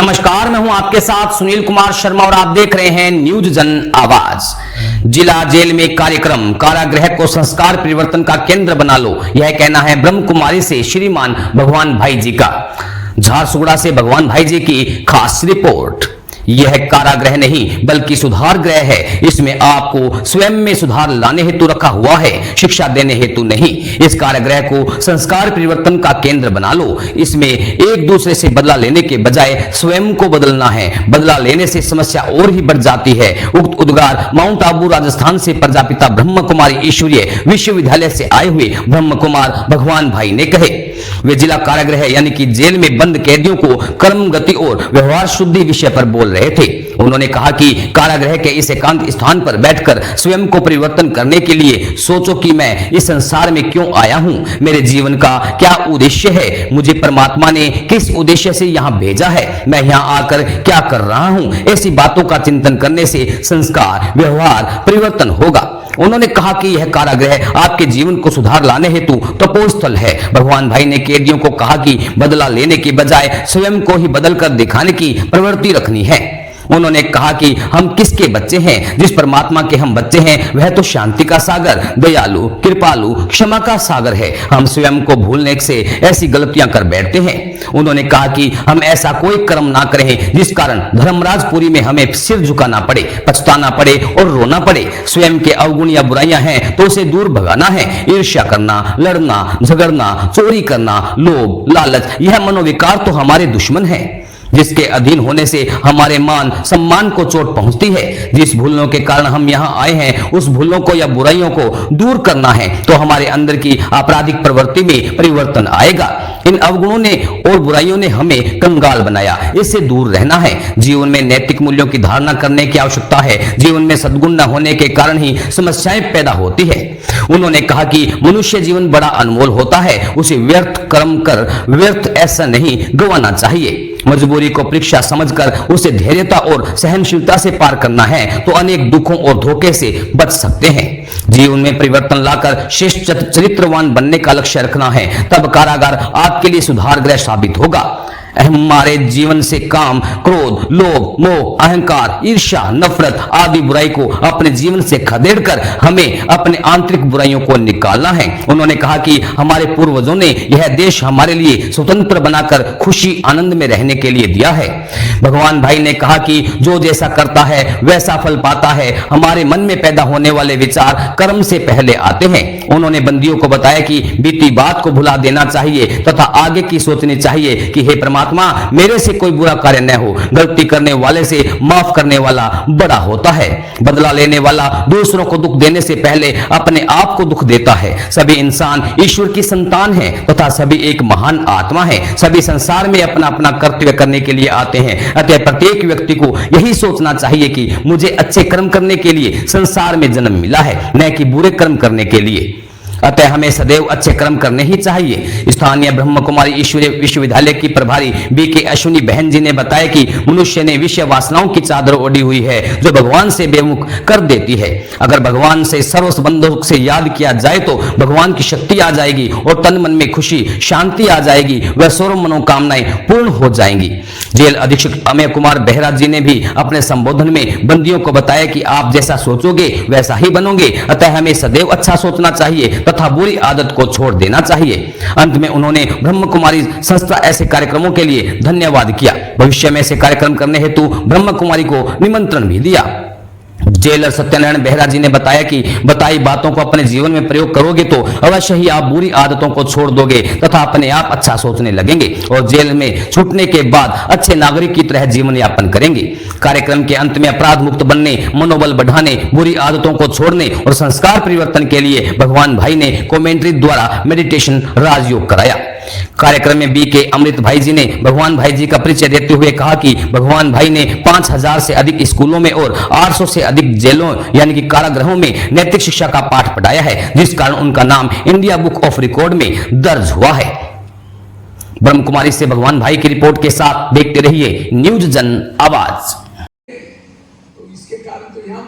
नमस्कार, मैं हूं आपके साथ सुनील कुमार शर्मा और आप देख रहे हैं न्यूज जन आवाज। जिला जेल में कार्यक्रम, कारागृह को संस्कार परिवर्तन का केंद्र बना लो, यह कहना है ब्रह्म कुमारी से श्रीमान भगवान भाई जी का। झारसुगुड़ा से भगवान भाई जी की खास रिपोर्ट। यह कारागृह नहीं बल्कि सुधार गृह है। इसमें आपको स्वयं में सुधार लाने हेतु रखा हुआ है, शिक्षा देने हेतु नहीं। इस कारागृह को संस्कार परिवर्तन का केंद्र बना लो। इसमें एक दूसरे से बदला लेने के बजाय स्वयं को बदलना है। बदला लेने से समस्या और ही बढ़ जाती है। उक्त उद्गार माउंट आबू राजस्थान से प्रजापिता ब्रह्म कुमारी ईश्वरीय विश्वविद्यालय से आए हुए ब्रह्म कुमार भगवान भाई ने कहे। वे जिला कारागृह यानी कि जेल में बंद कैदियों को कर्म गति और व्यवहार शुद्धि विषय पर बोल रहे थे। उन्होंने कहा कि कारागृह के इस एकांत स्थान पर बैठकर स्वयं को परिवर्तन करने के लिए सोचो कि मैं इस संसार में क्यों आया हूं, मेरे जीवन का क्या उद्देश्य है, मुझे परमात्मा ने किस उद्देश्य से यहाँ भेजा है, मैं यहाँ आकर क्या कर रहा हूं। ऐसी बातों का चिंतन करने से संस्कार व्यवहार परिवर्तन होगा। उन्होंने कहा कि यह कारागृह आपके जीवन को सुधार लाने हेतु तपोस्थल है। भगवान भाई ने कैदियों को कहा कि बदला लेने के बजाय स्वयं को ही बदलकर दिखाने की प्रवृत्ति रखनी है। उन्होंने कहा कि हम किसके बच्चे हैं, जिस परमात्मा के हम बच्चे हैं वह तो शांति का सागर, दयालु, कृपालु, क्षमा का सागर है। हम स्वयं को भूलने से ऐसी गलतियां कर बैठते हैं। उन्होंने कहा कि हम ऐसा कोई कर्म ना करें जिस कारण धर्मराजपुरी में हमें सिर झुकाना पड़े, पछताना पड़े और रोना पड़े। स्वयं के अवगुण या बुराइयां हैं तो उसे दूर भगाना है। ईर्ष्या करना, लड़ना, झगड़ना, चोरी करना, लोभ, लालच, यह मनोविकार तो हमारे दुश्मन है, जिसके अधीन होने से हमारे मान सम्मान को चोट पहुंचती है। जिस भूलों के कारण हम यहाँ आए हैं उस भूलों को या बुराइयों को दूर करना है तो हमारे अंदर की आपराधिक प्रवृत्ति में परिवर्तन आएगा। इन अवगुणों ने और बुराइयों ने हमें कंगाल बनाया, इससे दूर रहना है। जीवन में नैतिक मूल्यों की धारणा करने की आवश्यकता है। जीवन में सद्गुण न होने के कारण ही समस्याएं पैदा होती है। उन्होंने कहा कि मनुष्य जीवन बड़ा अनमोल होता है, उसे व्यर्थ कर्म कर व्यर्थ ऐसा नहीं गंवाना चाहिए। मजबूरी को परीक्षा समझकर उसे धैर्यता और सहनशीलता से पार करना है तो अनेक दुखों और धोखे से बच सकते हैं। जीवन में परिवर्तन लाकर श्रेष्ठ चरित्रवान बनने का लक्ष्य रखना है, तब कारागार आपके लिए सुधार गृह साबित होगा। हमारे जीवन से काम, क्रोध, लोभ, मोह, अहंकार, ईर्ष्या, नफरत आदि बुराई को अपने जीवन से खदेड़कर हमें अपने आंतरिक बुराइयों को निकालना है। उन्होंने कहा कि हमारे पूर्वजों ने यह देश हमारे लिए स्वतंत्र बनाकर खुशी आनंद में रहने के लिए दिया है। भगवान भाई ने कहा कि जो जैसा करता है वैसा फल पाता है। हमारे मन में पैदा होने वाले विचार कर्म से पहले आते हैं। उन्होंने बंदियों को बताया कि बीती बात को भुला देना चाहिए तथा आगे की सोचनी चाहिए कि हे परमात्मा, मेरे से कोई बुरा कार्य न हो। गलती करने वाले से माफ करने वाला बड़ा होता है। बदला लेने वाला दूसरों को दुख देने से पहले अपने आप को दुख देता है। सभी इंसान ईश्वर की संतान हैं तथा सभी एक महान आत्मा है। सभी संसार में अपना अपना कर्तव्य करने के लिए आते हैं। अतः प्रत्येक व्यक्ति को यही सोचना चाहिए कि मुझे अच्छे कर्म करने के लिए संसार में जन्म मिला है, न कि बुरे कर्म करने के लिए। अतः हमें सदैव अच्छे कर्म करने ही चाहिए। स्थानीय ब्रह्म कुमारी ईश्वरीय विश्वविद्यालय की प्रभारी बीके अश्विनी बहन जी ने बताया कि मनुष्य ने विषय वासनाओं की चादर ओढ़ी हुई है जो भगवान से बेमुख कर देती है। अगर भगवान से सर्वसंबंधों से याद किया जाए तो भगवान की शक्ति आ जाएगी और तन मन में खुशी शांति आ जाएगी, वह सर्व मनोकामनाएं पूर्ण हो जाएंगी। जेल अधीक्षक अमेय कुमार बेहरा जी ने भी अपने संबोधन में बंदियों को बताया कि आप जैसा सोचोगे वैसा ही बनोगे। अतः हमें सदैव अच्छा सोचना चाहिए तथा बुरी आदत को छोड़ देना चाहिए। अंत में उन्होंने ब्रह्म कुमारी संस्था ऐसे कार्यक्रमों के लिए धन्यवाद किया। भविष्य में ऐसे कार्यक्रम करने हेतु ब्रह्म कुमारी को निमंत्रण भी दिया। जेलर सत्यनारायण बेहरा जी ने बताया कि बताई बातों को अपने जीवन में प्रयोग करोगे तो अवश्य ही आप बुरी आदतों को छोड़ दोगे तथा अपने आप अच्छा सोचने लगेंगे और जेल में छूटने के बाद अच्छे नागरिक की तरह जीवन यापन करेंगे। कार्यक्रम के अंत में अपराध मुक्त बनने, मनोबल बढ़ाने, बुरी आदतों को छोड़ने और संस्कार परिवर्तन के लिए भगवान भाई ने कमेंट्री द्वारा मेडिटेशन राजयोग कराया। कार्यक्रम में बीके अमृत भाई जी ने भगवान भाई जी का परिचय देते हुए कहा कि भगवान भाई ने 5000 से अधिक स्कूलों में और 800 से अधिक जेलों यानी कि कारागृहों में नैतिक शिक्षा का पाठ पढ़ाया है, जिस कारण उनका नाम इंडिया बुक ऑफ रिकॉर्ड में दर्ज हुआ है। ब्रह्म कुमारी से भगवान भाई की रिपोर्ट के साथ देखते रहिए न्यूज जन आवाज। तो इसके कारण तो यहाँ